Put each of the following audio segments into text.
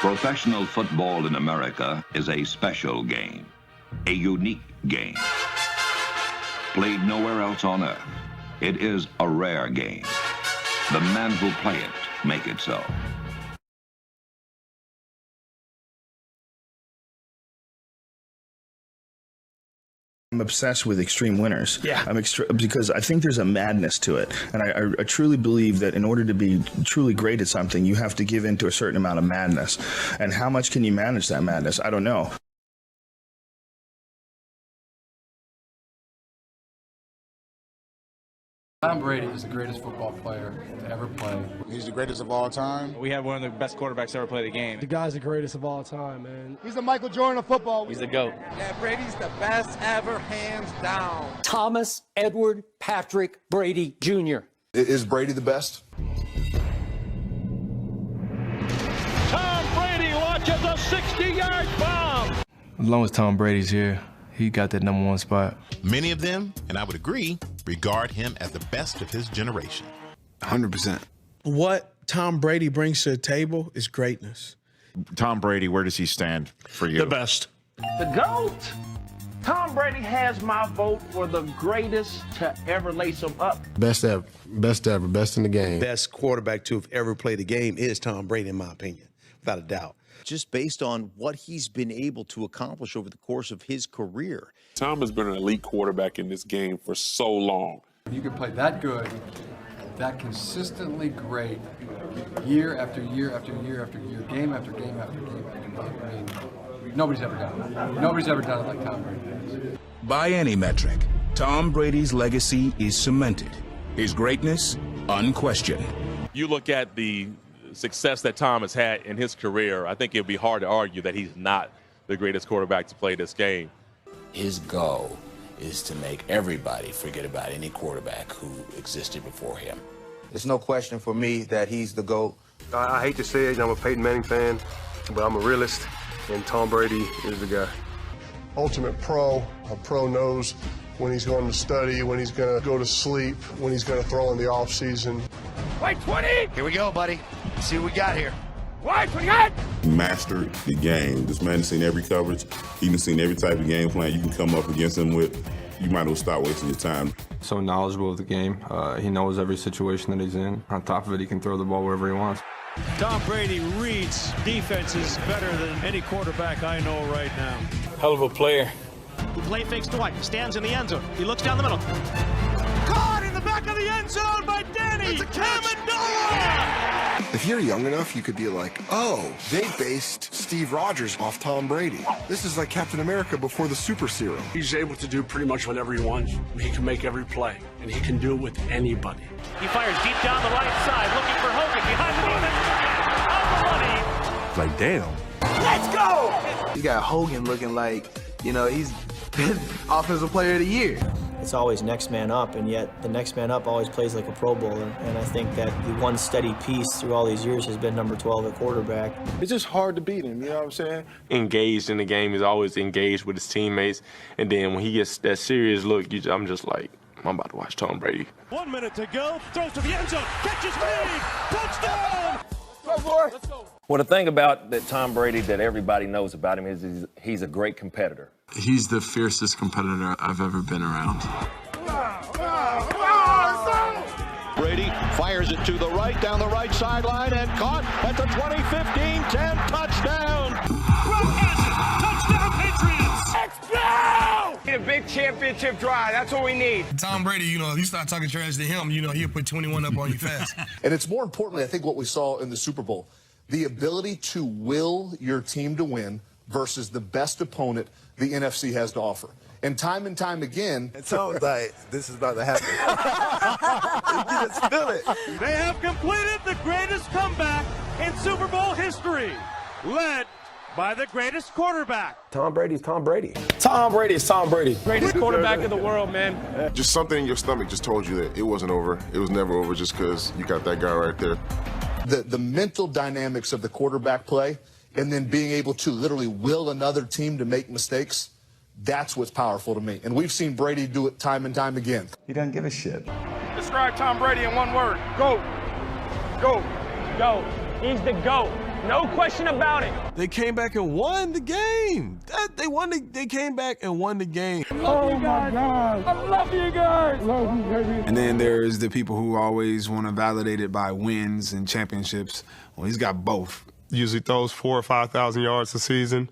Professional football in America is a special game, a unique game. Played nowhere else on earth, it is a rare game. The men who play it make it so. I'm obsessed with extreme winners. Yeah. Because I think there's a madness to it. And I truly believe that in order to be truly great at something, you have to give in to a certain amount of madness. And how much can you manage that madness? I don't know. Tom Brady is the greatest football player to ever play. He's the greatest of all time. We have one of the best quarterbacks to ever play the game. The guy's the greatest of all time, man. He's the Michael Jordan of football. He's the GOAT. Yeah, Brady's the best ever, hands down. Thomas Edward Patrick Brady Jr. Is Brady the best? Tom Brady launches a 60-yard bomb. As long as Tom Brady's here, he got that #1 spot. Many of them, and I would agree, regard him as the best of his generation. 100%. What Tom Brady brings to the table is greatness. Tom Brady, where does he stand for you? The best. The GOAT. Tom Brady has my vote for the greatest to ever lace him up. Best ever, best ever, best in the game. Best quarterback to have ever played the game is Tom Brady, in my opinion, without a doubt. Just based on what he's been able to accomplish over the course of his career. Tom has been an elite quarterback in this game for so long. You can play that good, that consistently great, year after year after year after year, game after game after game after game. I mean, nobody's ever done it. Nobody's ever done it like Tom Brady. By any metric, Tom Brady's legacy is cemented. His greatness, unquestioned. You look at the success that Tom has had in his career, I think it would be hard to argue that he's not the greatest quarterback to play this game. His goal is to make everybody forget about any quarterback who existed before him. There's no question for me that he's the GOAT. I hate to say it, I'm a Peyton Manning fan, but I'm a realist, and Tom Brady is the guy. Ultimate pro. A pro knows when he's going to study, when he's going to go to sleep, when he's going to throw in the offseason. Wait, 20! Here we go, buddy. Let's see what we got here. Wait, 28! He mastered the game. This man has seen every coverage. He's seen every type of game plan you can come up against him with. You might as well stop wasting your time. So knowledgeable of the game. He knows every situation that he's in. On top of it, he can throw the ball wherever he wants. Tom Brady reads defenses better than any quarterback I know right now. Hell of a player. The play fakes to White. He stands in the end zone. He looks down the middle. Caught in the back of the end zone by Danny Amendola! If you're young enough, you could be like, oh, they based Steve Rogers off Tom Brady. This is like Captain America before the super serum. He's able to do pretty much whatever he wants. He can make every play, and he can do it with anybody. He fires deep down the right side, looking for Hogan behind the defense. On the money. It's like, damn. Let's go! You got Hogan looking like, he's been Offensive Player of the Year. It's always next man up, and yet the next man up always plays like a Pro Bowler. And I think that the one steady piece through all these years has been number 12 at quarterback. It's just hard to beat him, you know what I'm saying? Engaged in the game, he's always engaged with his teammates. And then when he gets that serious look, I'm just like, I'm about to watch Tom Brady. 1 minute to go. Throws to the end zone. Catches me. Touchdown. Go, boy. Let's go. Well, the thing about that Tom Brady that everybody knows about him is he's a great competitor. He's the fiercest competitor I've ever been around. Brady fires it to the right, down the right sideline, and caught at the 2015 10 touchdown. Touchdown, Patriots! Let's go! Need a big championship drive. That's what we need. Tom Brady, if you start talking trash to him, he'll put 21 up on you fast. And it's more importantly, I think, what we saw in the Super Bowl, the ability to will your team to win versus the best opponent the NFC has to offer. And time again... It sounds like this is about to happen. You just feel it. They have completed the greatest comeback in Super Bowl history, led by the greatest quarterback. Tom Brady's Tom Brady. Tom Brady is Tom Brady. Greatest quarterback in the world, man. Just something in your stomach just told you that it wasn't over. It was never over just because you got that guy right there. The mental dynamics of the quarterback play and then being able to literally will another team to make mistakes, that's what's powerful to me. And we've seen Brady do it time and time again. He doesn't give a shit. Describe Tom Brady in one word. GOAT. GOAT. GOAT. He's the GOAT. No question about it. They came back and won the game. They came back and won the game. Oh my God. I love you guys. Love you, baby. And then there's the people who always want to validate it by wins and championships. Well, he's got both. Usually throws 4,000 or 5,000 yards a season,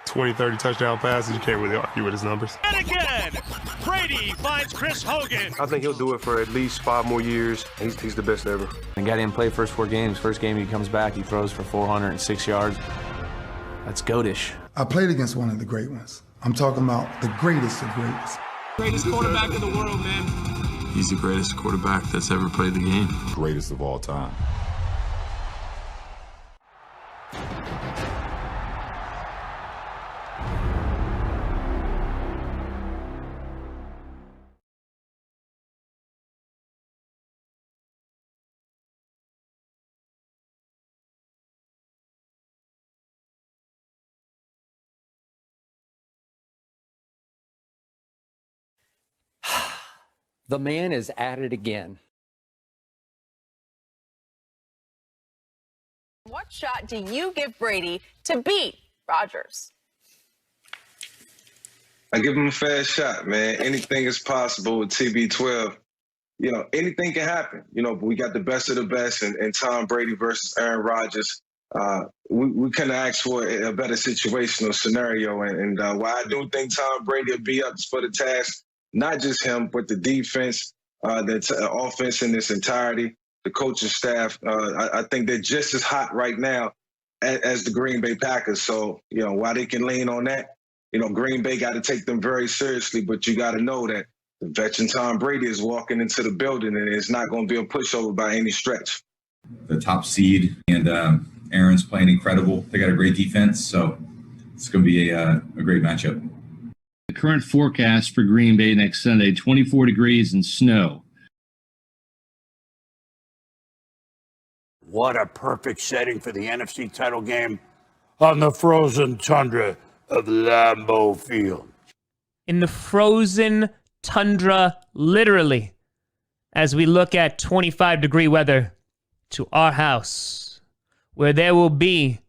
20, 30 touchdown passes. You can't really argue with his numbers. And again, Brady finds Chris Hogan. I think he'll do it for at least 5 more years. He's the best ever. And got him play first 4 games. First game he comes back, he throws for 406 yards. That's goatish. I played against one of the great ones. I'm talking about the greatest of greats. Greatest quarterback in the world, man. He's the greatest quarterback that's ever played the game. Greatest of all time. The man is at it again. What shot do you give Brady to beat Rodgers? I give him a fair shot, man. Anything is possible with TB12. You know, anything can happen. You know, but we got the best of the best, and Tom Brady versus Aaron Rodgers. We couldn't ask for a better situational scenario. And while I do think Tom Brady will be up for the task, not just him, but the defense, the offense in its entirety, the coaching staff. I think they're just as hot right now as the Green Bay Packers. So, you know, while they can lean on that, you know, Green Bay got to take them very seriously. But you got to know that the veteran Tom Brady is walking into the building, and it's not going to be a pushover by any stretch. The top seed, and Aaron's playing incredible. They got a great defense, so it's going to be a great matchup. The current forecast for Green Bay next Sunday, 24 degrees and snow. What a perfect setting for the NFC title game on the frozen tundra of Lambeau Field. In the frozen tundra, literally, as we look at 25-degree weather to our house, where there will be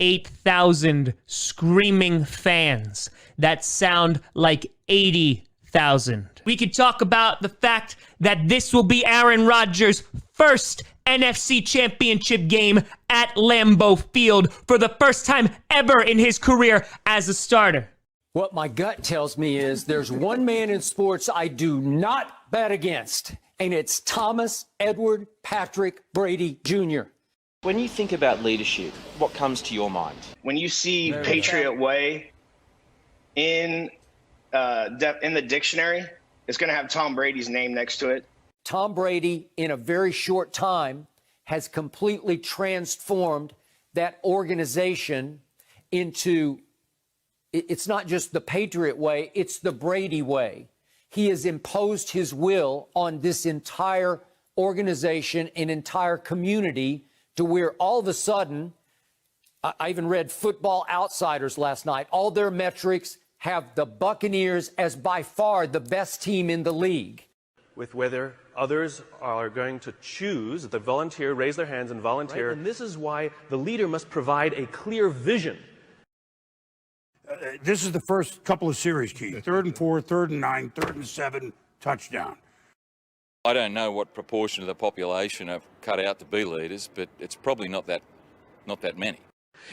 8,000 screaming fans that sound like 80,000. We could talk about the fact that this will be Aaron Rodgers' first NFC Championship game at Lambeau Field for the first time ever in his career as a starter. What my gut tells me is there's one man in sports I do not bet against, and it's Thomas Edward Patrick Brady Jr. When you think about leadership, what comes to your mind? When you see Patriot Way in the dictionary, it's going to have Tom Brady's name next to it. Tom Brady, in a very short time, has completely transformed that organization into, it's not just the Patriot way, it's the Brady way. He has imposed his will on this entire organization, an entire community, to where all of a sudden, I even read Football Outsiders last night, all their metrics have the Buccaneers as by far the best team in the league. With whether others are going to choose, the volunteer, raise their hands and volunteer. Right? And this is why the leader must provide a clear vision. This is the first couple of series, Keith. 3rd and 4, 3rd and 9, 3rd and 7, touchdown. I don't know what proportion of the population are cut out to be leaders, but it's probably not that many.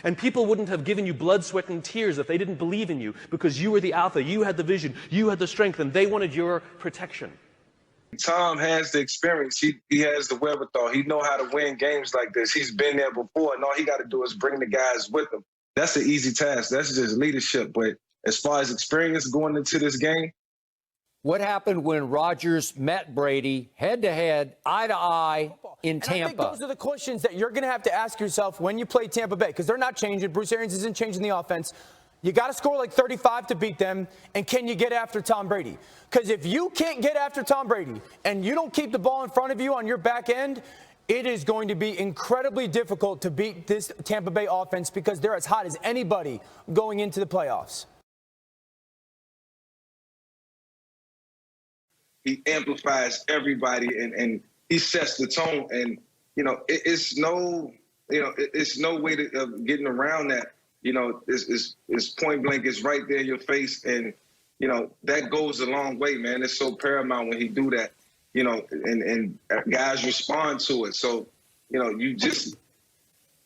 And people wouldn't have given you blood, sweat, and tears if they didn't believe in you, because you were the alpha, you had the vision, you had the strength, and they wanted your protection. Tom has the experience. He has the wherewithal. He know how to win games like this. He's been there before, and all he got to do is bring the guys with him. That's an easy task. That's just leadership. But as far as experience going into this game, what happened when Rodgers met Brady head-to-head, eye-to-eye in Tampa? I think those are the questions that you're going to have to ask yourself when you play Tampa Bay, because they're not changing. Bruce Arians isn't changing the offense. You got to score like 35 to beat them, and can you get after Tom Brady? Because if you can't get after Tom Brady and you don't keep the ball in front of you on your back end, it is going to be incredibly difficult to beat this Tampa Bay offense, because they're as hot as anybody going into the playoffs. He amplifies everybody, and he sets the tone. And, you know, it's no it's no way of getting around that. It's point blank. It's right there in your face, and that goes a long way, man. It's so paramount when he do that. And guys respond to it. So,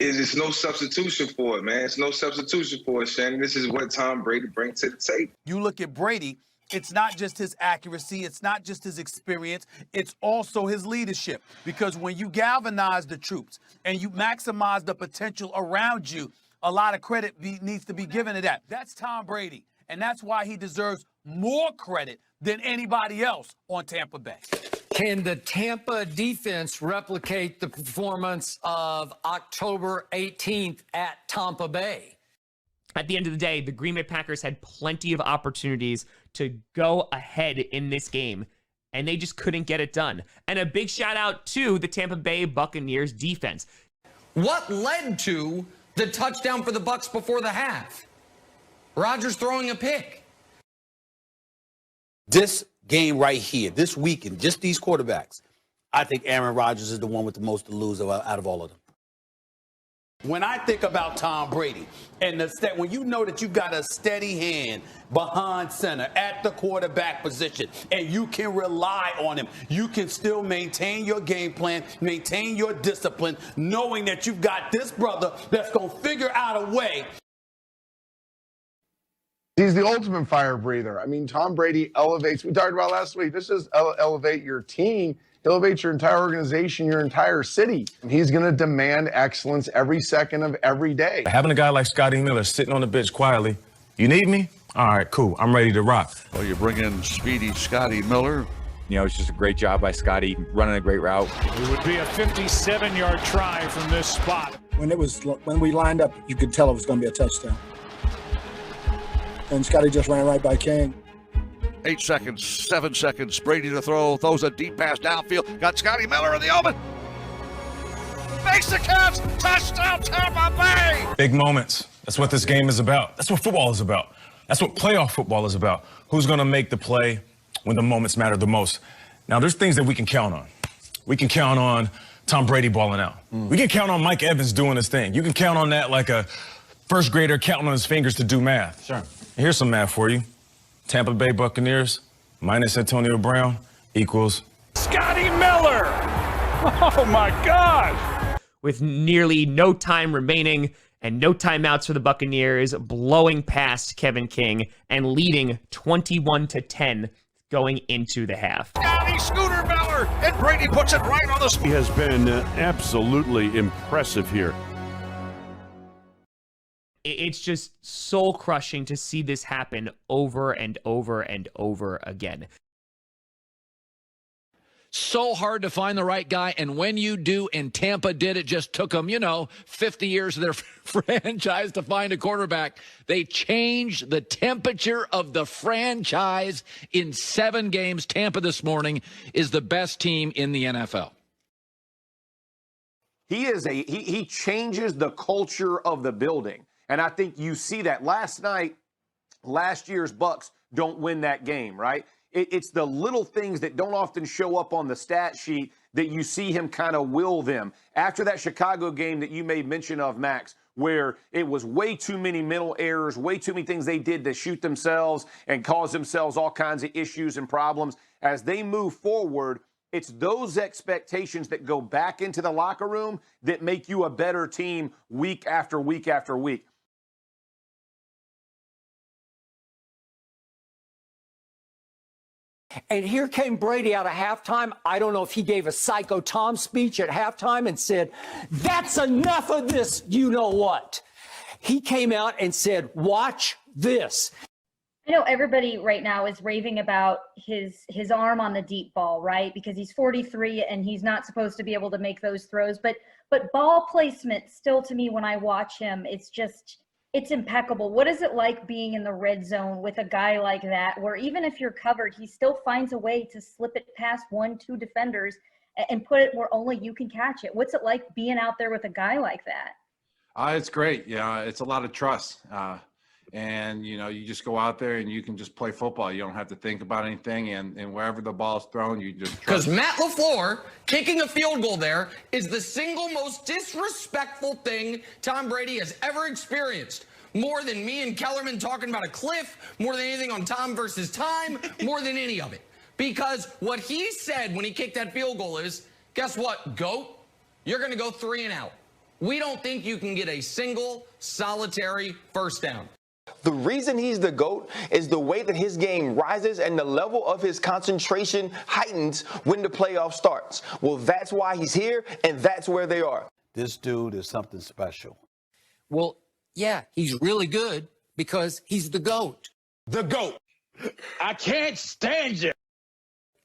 it's no substitution for it, man. It's no substitution for it, Shannon. This is what Tom Brady brings to the table. You look at Brady, it's not just his accuracy, it's not just his experience, it's also his leadership. Because when you galvanize the troops and you maximize the potential around you, a lot of credit needs to be given to that. That's Tom Brady, and that's why he deserves more credit than anybody else on Tampa Bay. Can the Tampa defense replicate the performance of October 18th at Tampa Bay? At the end of the day, the Green Bay Packers had plenty of opportunities to go ahead in this game, and they just couldn't get it done. And a big shout out to the Tampa Bay Buccaneers defense. What led to the touchdown for the Bucs before the half? Rodgers throwing a pick. This game right here, this weekend, just these quarterbacks, I think Aaron Rodgers is the one with the most to lose out of all of them. When I think about Tom Brady and when you know that you've got a steady hand behind center at the quarterback position and you can rely on him, you can still maintain your game plan, maintain your discipline, knowing that you've got this brother that's going to figure out a way. He's the ultimate fire breather. I mean, Tom Brady elevates, we talked about last week, this is elevate your team. Elevate your entire organization, your entire city. He's going to demand excellence every second of every day. Having a guy like Scotty Miller sitting on the bench quietly, you need me? All right, cool. I'm ready to rock. Well, you bring in speedy Scotty Miller. It's just a great job by Scotty, running a great route. It would be a 57-yard try from this spot. When we lined up, you could tell it was going to be a touchdown. And Scotty just ran right by King. 8 seconds, 7 seconds. Brady to throw, throws a deep pass downfield. Got Scotty Miller in the open. Makes the catch. Touchdown, Tampa Bay. Big moments. That's what this game is about. That's what football is about. That's what playoff football is about. Who's going to make the play when the moments matter the most? Now, there's things that we can count on. We can count on Tom Brady balling out. We can count on Mike Evans doing his thing. You can count on that like a first grader counting on his fingers to do math. Sure. Here's some math for you. Tampa Bay Buccaneers minus Antonio Brown equals Scotty Miller. Oh, my God. With nearly no time remaining and no timeouts for the Buccaneers, blowing past Kevin King and leading 21-10 going into the half. Scotty Scooter Miller, and Brady puts it right on the spot. He has been absolutely impressive here. It's just soul crushing to see this happen over and over and over again. So hard to find the right guy, and when you do, and Tampa did, it just took them, 50 years of their franchise to find a quarterback. They changed the temperature of the franchise in 7 games. Tampa this morning is the best team in the NFL. He changes the culture of the building. And I think you see that last year's Bucs don't win that game, right? It's the little things that don't often show up on the stat sheet that you see him kind of will them. After that Chicago game that you made mention of, Max, where it was way too many mental errors, way too many things they did to shoot themselves and cause themselves all kinds of issues and problems. As they move forward, it's those expectations that go back into the locker room that make you a better team week after week after week. And here came Brady out of halftime. I don't know if he gave a Psycho Tom speech at halftime and said, "That's enough of this, you know what." He came out and said, "Watch this." I know everybody right now is raving about his arm on the deep ball, right? Because he's 43 and he's not supposed to be able to make those throws. But ball placement still, to me, when I watch him, it's impeccable. What is it like being in the red zone with a guy like that, where even if you're covered, he still finds a way to slip it past 1-2 defenders and put it where only you can catch it? What's it like being out there with a guy like that? It's great. Yeah, it's a lot of trust. and you just go out there and you can just play football. You don't have to think about anything, and wherever the ball's thrown, you just Because trust. Matt LaFleur kicking a field goal there is the single most disrespectful thing Tom Brady has ever experienced. More than me and Kellerman talking about a cliff, more than anything on Tom versus time, more than any of it. Because what he said when he kicked that field goal is, guess what, GOAT? You're going to go 3 and out. We don't think you can get a single solitary first down. The reason he's the GOAT is the way that his game rises and the level of his concentration heightens when the playoff starts. Well, that's why he's here, and that's where they are. This dude is something special. Well, yeah, he's really good because he's the GOAT. The GOAT. I can't stand you.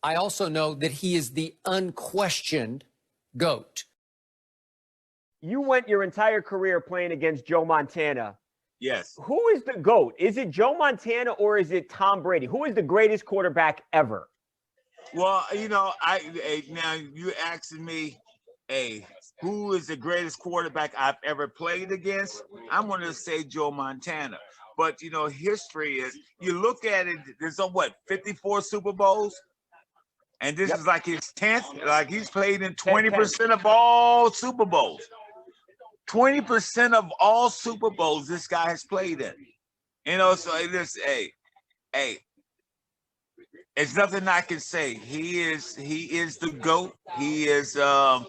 I also know that he is the unquestioned GOAT. You went your entire career playing against Joe Montana. Yes. Who is the GOAT? Is it Joe Montana or is it Tom Brady? Who is the greatest quarterback ever? Well, now you asking me, who is the greatest quarterback I've ever played against? I'm going to say Joe Montana. But, history is, you look at it, there's 54 Super Bowls? And this is like his 10th. Like he's played in 20% of all Super Bowls. 20% of all Super Bowls this guy has played in. So it is it's nothing I can say. He is the GOAT. He is one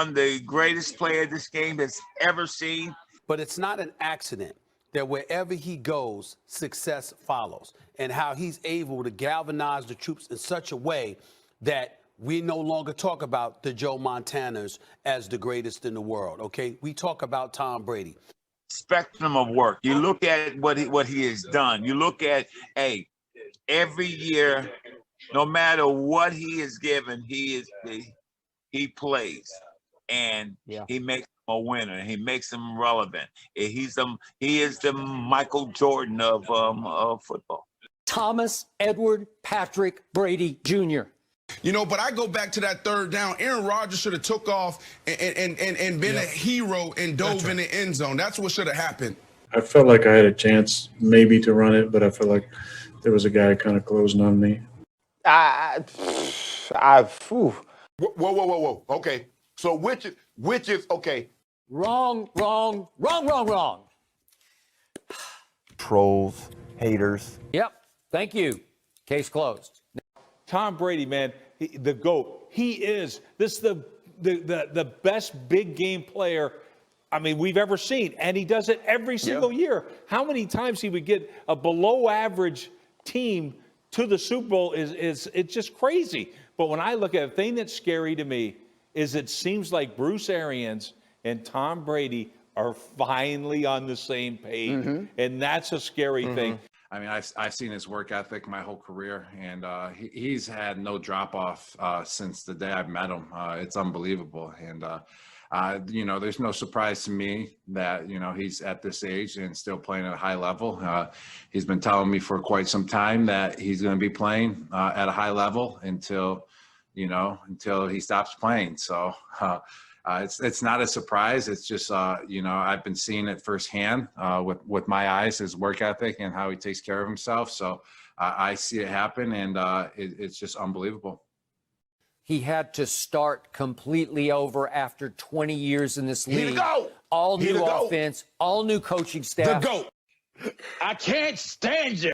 of the greatest players this game has ever seen. But it's not an accident that wherever he goes, success follows, and how he's able to galvanize the troops in such a way that we no longer talk about the Joe Montanas as the greatest in the world, okay? We talk about Tom Brady. Spectrum of work. You look at what he has done. You look at, every year, no matter what he is given, he plays, and he makes a winner. He makes him relevant. He is the Michael Jordan of football. Thomas Edward Patrick Brady Jr. But I go back to that third down. Aaron Rodgers should have took off and been a hero and dove in the end zone. That's what should have happened. I felt like I had a chance maybe to run it, but I felt like there was a guy kind of closing on me. Whoa. Okay. So which is okay? Wrong. Trolls, haters. Yep. Thank you. Case closed. Tom Brady, man, the GOAT. He is. This is the best big game player, we've ever seen. And he does it every single year. How many times he would get a below average team to the Super Bowl is it's just crazy. But when I look at it, the thing that's scary to me is it seems like Bruce Arians and Tom Brady are finally on the same page. Mm-hmm. And that's a scary thing. I've seen his work ethic my whole career, and he's had no drop off since the day I've met him. It's unbelievable, and there's no surprise to me that he's at this age and still playing at a high level. He's been telling me for quite some time that he's going to be playing at a high level until he stops playing. So. It's not a surprise. It's just, I've been seeing it firsthand with my eyes, his work ethic and how he takes care of himself. So I see it happen, and it's just unbelievable. He had to start completely over after 20 years in this league. All new offense, all new coaching staff. The GOAT. I can't stand you.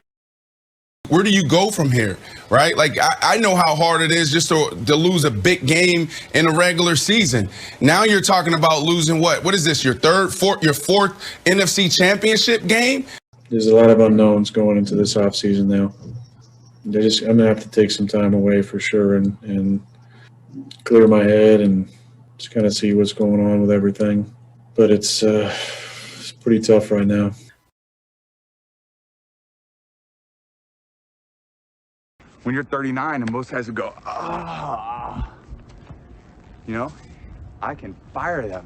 Where do you go from here, right? Like, I know how hard it is just to lose a big game in a regular season. Now you're talking about losing what is this, your fourth NFC championship game? There's a lot of unknowns going into this offseason now. I'm going to have to take some time away for sure and clear my head and just kind of see what's going on with everything. But it's pretty tough right now. When you're 39 and most guys would go, I can fire that.